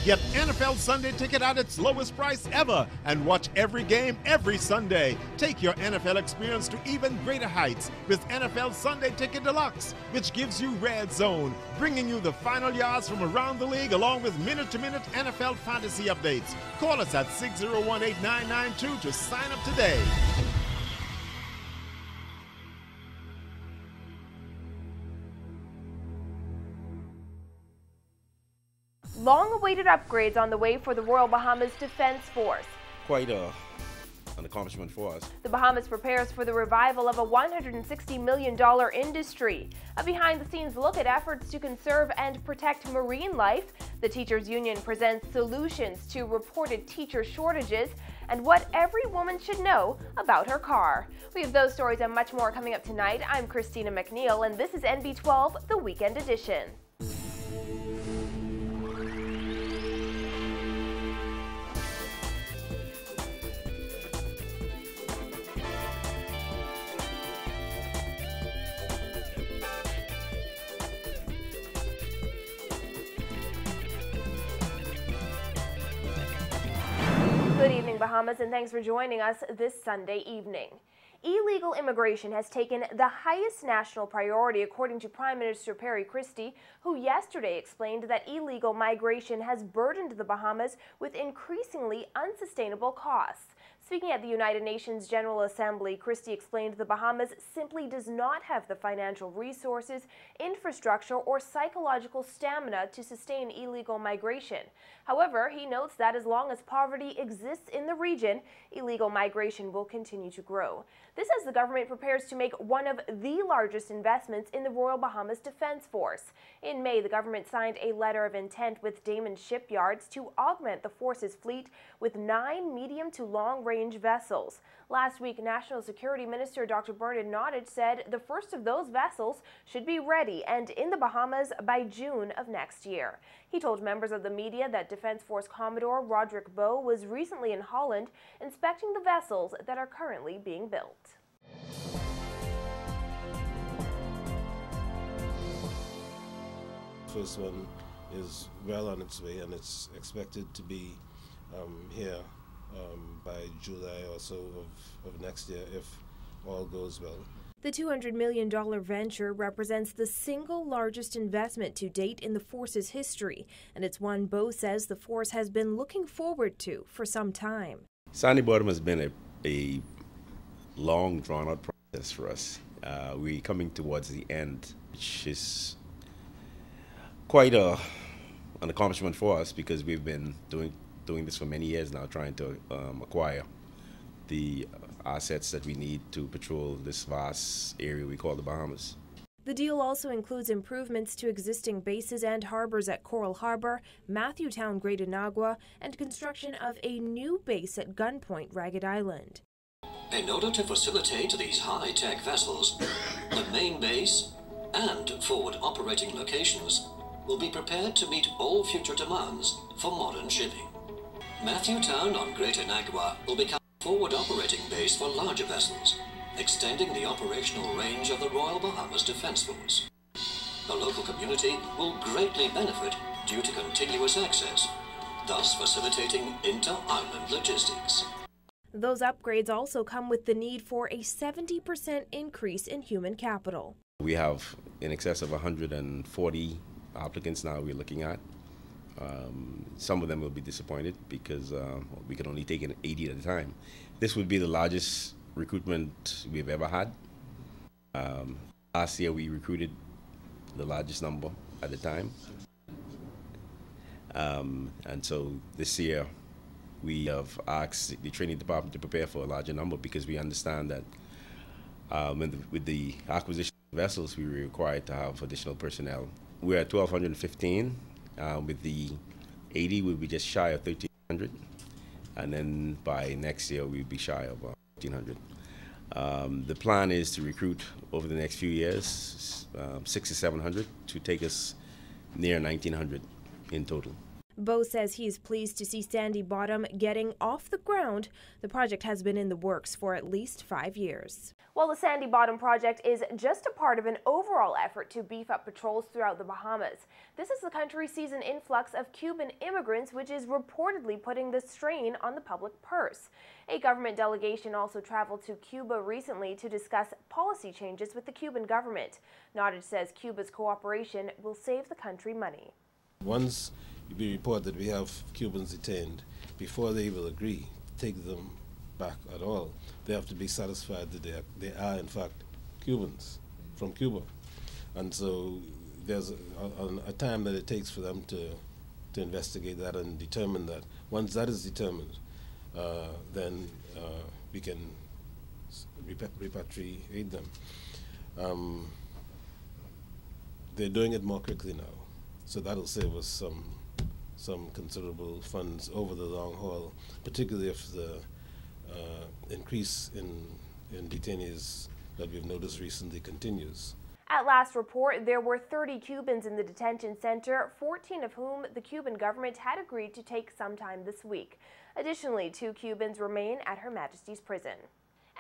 Get NFL Sunday Ticket at its lowest price ever and watch every game every Sunday. Take your NFL experience to even greater heights with NFL Sunday Ticket Deluxe, which gives you Red Zone, bringing you the final yards from around the league along with minute-to-minute NFL fantasy updates. Call us at 601-8992 to sign up today. Long-awaited upgrades on the way for the Royal Bahamas Defense Force. Quite an accomplishment for us. The Bahamas prepares for the revival of a $160 million industry. A behind-the-scenes look at efforts to conserve and protect marine life. The Teachers Union presents solutions to reported teacher shortages and what every woman should know about her car. We have those stories and much more coming up tonight. I'm Christina McNeil, and this is NB12, the Weekend Edition. Good evening, Bahamas, and thanks for joining us this Sunday evening. Illegal immigration has taken the highest national priority, according to Prime Minister Perry Christie, who yesterday explained that illegal migration has burdened the Bahamas with increasingly unsustainable costs. Speaking at the United Nations General Assembly, Christie explained the Bahamas simply does not have the financial resources, infrastructure, or psychological stamina to sustain illegal migration. However, he notes that as long as poverty exists in the region, illegal migration will continue to grow. This as the government prepares to make one of the largest investments in the Royal Bahamas Defense Force. In May, the government signed a letter of intent with Damon Shipyards to augment the force's fleet with 9 medium to long-range vessels. Last week, National Security Minister Dr. Bernard Nottage said the first of those vessels should be ready and in the Bahamas by June of next year. He told members of the media that Defense Force Commodore Roderick Bowe was recently in Holland inspecting the vessels that are currently being built. First one is well on its way, and it's expected to be here by July or so of next year if all goes well. The $200 million venture represents the single largest investment to date in the force's history, and it's one Bowe says the force has been looking forward to for some time. Sandy Bottom has been a long, drawn-out process for us. We're coming towards the end, which is quite an accomplishment for us because we've been doing this for many years now, trying to acquire the assets that we need to patrol this vast area we call the Bahamas. The deal also includes improvements to existing bases and harbors at Coral Harbor, Matthewtown, Great Inagua, and construction of a new base at Gunpoint, Ragged Island. In order to facilitate these high-tech vessels, the main base and forward operating locations will be prepared to meet all future demands for modern shipping. Matthewtown on Great Inagua will become a forward operating base for larger vessels, extending the operational range of the Royal Bahamas Defense Force. The local community will greatly benefit due to continuous access, thus facilitating inter-island logistics. Those upgrades also come with the need for a 70% increase in human capital. We have in excess of 140 applicants now we're looking at. Some of them will be disappointed because we can only take in 80 at a time. This would be the largest recruitment we've ever had. Last year we recruited the largest number at the time. And so this year we have asked the training department to prepare for a larger number because we understand that with the acquisition of vessels we were required to have additional personnel. We're at 1,215. With the 80, we'll be just shy of 1,300, and then by next year we'll be shy of 1,500. The plan is to recruit over the next few years 600 to 700 to take us near 1,900 in total. Bowe says he is pleased to see Sandy Bottom getting off the ground. The project has been in the works for at least 5 years. Well, the Sandy Bottom project is just a part of an overall effort to beef up patrols throughout the Bahamas. This is the country's sees an influx of Cuban immigrants, which is reportedly putting the strain on the public purse. A government delegation also traveled to Cuba recently to discuss policy changes with the Cuban government. Nottage says Cuba's cooperation will save the country money. Once we report that we have Cubans detained, before they will agree to take them back at all, they have to be satisfied that they are in fact Cubans from Cuba. And so there's a time that it takes for them to investigate that and determine that. Once that is determined, then we can repatriate them. They're doing it more quickly now, so that'll save us some considerable funds over the long haul, particularly if the increase in detainees that we've noticed recently continues. At last report, there were 30 Cubans in the detention center, 14 of whom the Cuban government had agreed to take sometime this week. Additionally, 2 Cubans remain at Her Majesty's prison.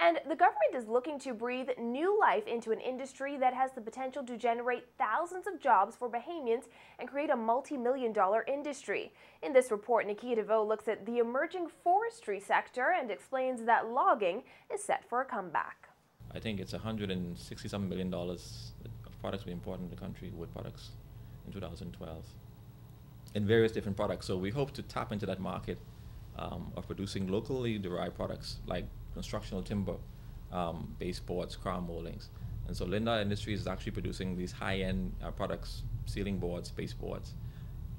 And the government is looking to breathe new life into an industry that has the potential to generate thousands of jobs for Bahamians and create a multi-million-dollar industry. In this report, Nikita DeVoe looks at the emerging forestry sector and explains that logging is set for a comeback. I think it's $160-some million of products we import into the country, wood products, in 2012, in various different products. So we hope to tap into that market of producing locally derived products like constructional timber, baseboards, crown moldings. And so Lindar Industries is actually producing these high-end products, ceiling boards, baseboards,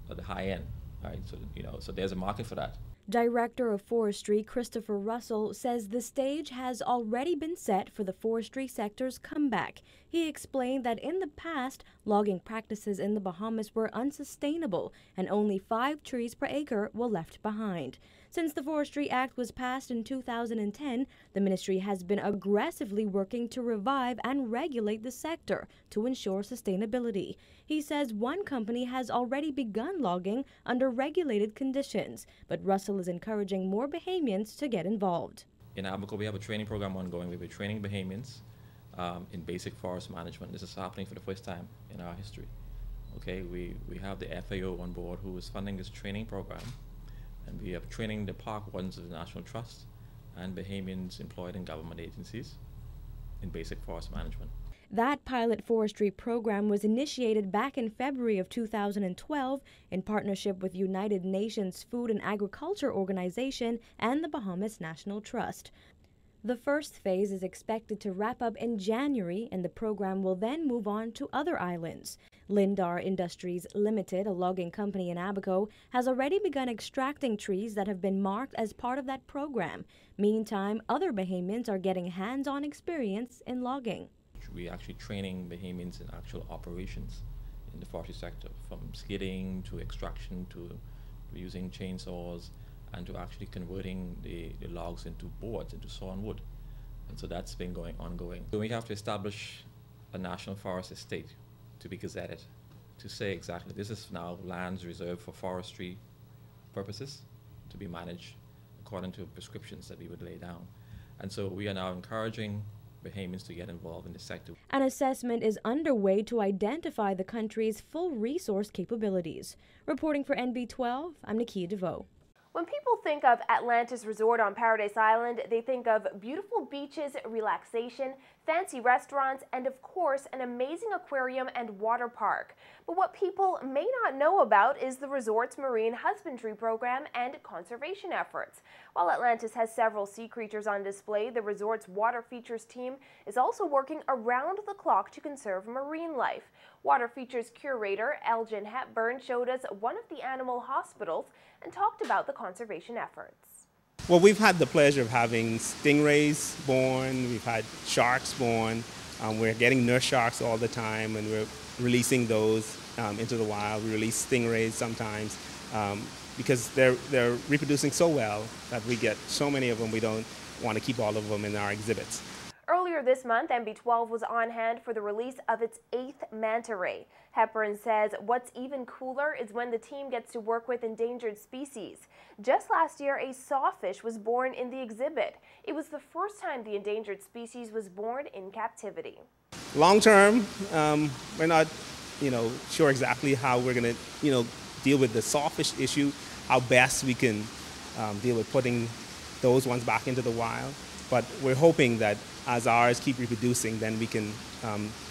at the high end, right? So, so there's a market for that. Director of Forestry Christopher Russell says the stage has already been set for the forestry sector's comeback. He explained that in the past, logging practices in the Bahamas were unsustainable and only 5 trees per acre were left behind. Since the Forestry Act was passed in 2010, the ministry has been aggressively working to revive and regulate the sector to ensure sustainability. He says one company has already begun logging under regulated conditions, but Russell is encouraging more Bahamians to get involved. In Abaco, we have a training program ongoing. We've been training Bahamians in basic forest management. This is happening for the first time in our history. Okay, we have the FAO on board who is funding this training program. And we are training the park wardens of the National Trust and Bahamians employed in government agencies in basic forest management. That pilot forestry program was initiated back in February of 2012 in partnership with United Nations Food and Agriculture Organization and the Bahamas National Trust. The first phase is expected to wrap up in January, and the program will then move on to other islands. Lindar Industries Limited, a logging company in Abaco, has already begun extracting trees that have been marked as part of that program. Meantime, other Bahamians are getting hands-on experience in logging. We're actually training Bahamians in actual operations in the forestry sector, from skidding to extraction to using chainsaws, and to actually converting the logs into boards, into sawn wood. And so that's been ongoing. So we have to establish a national forest estate to be gazetted, to say exactly this is now lands reserved for forestry purposes, to be managed according to prescriptions that we would lay down. And so we are now encouraging Bahamians to get involved in the sector. An assessment is underway to identify the country's full resource capabilities. Reporting for NB12, I'm Nikita DeVoe. When people think of Atlantis Resort on Paradise Island, they think of beautiful beaches, relaxation, fancy restaurants, and of course, an amazing aquarium and water park. But what people may not know about is the resort's marine husbandry program and conservation efforts. While Atlantis has several sea creatures on display, the resort's water features team is also working around the clock to conserve marine life. Water features curator Elgin Hepburn showed us one of the animal hospitals and talked about the conservation efforts. Well, we've had the pleasure of having stingrays born, we've had sharks born. We're getting nurse sharks all the time, and we're releasing those into the wild. We release stingrays sometimes because they're reproducing so well that we get so many of them, we don't want to keep all of them in our exhibits. Earlier Earlier this month, MB12 was on hand for the release of its 8th manta ray. Hepburn says what's even cooler is when the team gets to work with endangered species. Just last year, a sawfish was born in the exhibit. It was the first time the endangered species was born in captivity. Long term, we're not, sure exactly how we're going to, deal with the sawfish issue, how best we can deal with putting those ones back into the wild. But we're hoping that as ours keep reproducing, then we can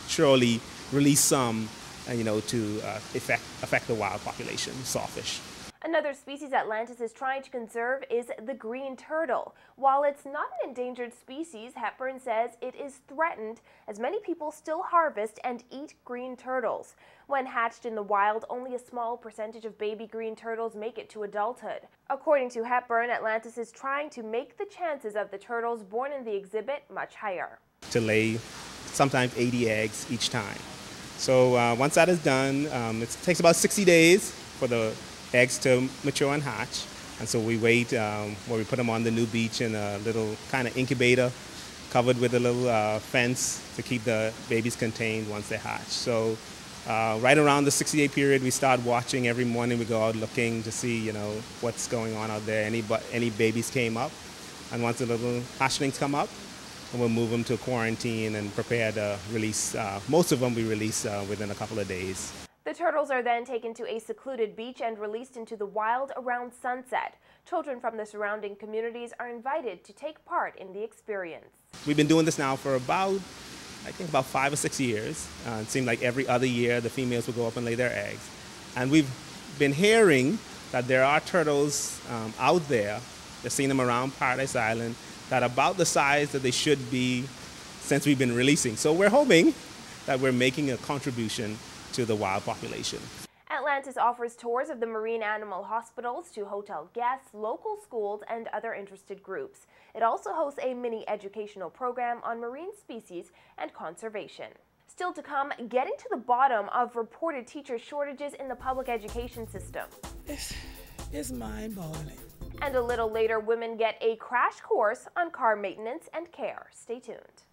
surely release some, to affect the wild population, sawfish. Another species Atlantis is trying to conserve is the green turtle. While it's not an endangered species, Hepburn says it is threatened as many people still harvest and eat green turtles. When hatched in the wild, only a small percentage of baby green turtles make it to adulthood. According to Hepburn, Atlantis is trying to make the chances of the turtles born in the exhibit much higher. To lay sometimes 80 eggs each time. So once that is done, it takes about 60 days for the eggs to mature and hatch, and so we wait where we put them on the new beach in a little kind of incubator covered with a little fence to keep the babies contained once they hatch. So right around the 60-day period, we start watching every morning. We go out looking to see what's going on out there, any babies came up, and once the little hatchlings come up, and we'll move them to quarantine and prepare to release. Most of them we release within a couple of days. The turtles are then taken to a secluded beach and released into the wild around sunset. Children from the surrounding communities are invited to take part in the experience. We've been doing this now for about 5 or 6 years. It seemed like every other year the females would go up and lay their eggs. And we've been hearing that there are turtles out there, they've seen them around Paradise Island, that are about the size that they should be since we've been releasing. So we're hoping that we're making a contribution to the wild population. Atlantis offers tours of the marine animal hospitals to hotel guests, local schools, and other interested groups. It also hosts a mini educational program on marine species and conservation. Still to come, getting to the bottom of reported teacher shortages in the public education system. It's mind-boggling. And a little later, women get a crash course on car maintenance and care. Stay tuned.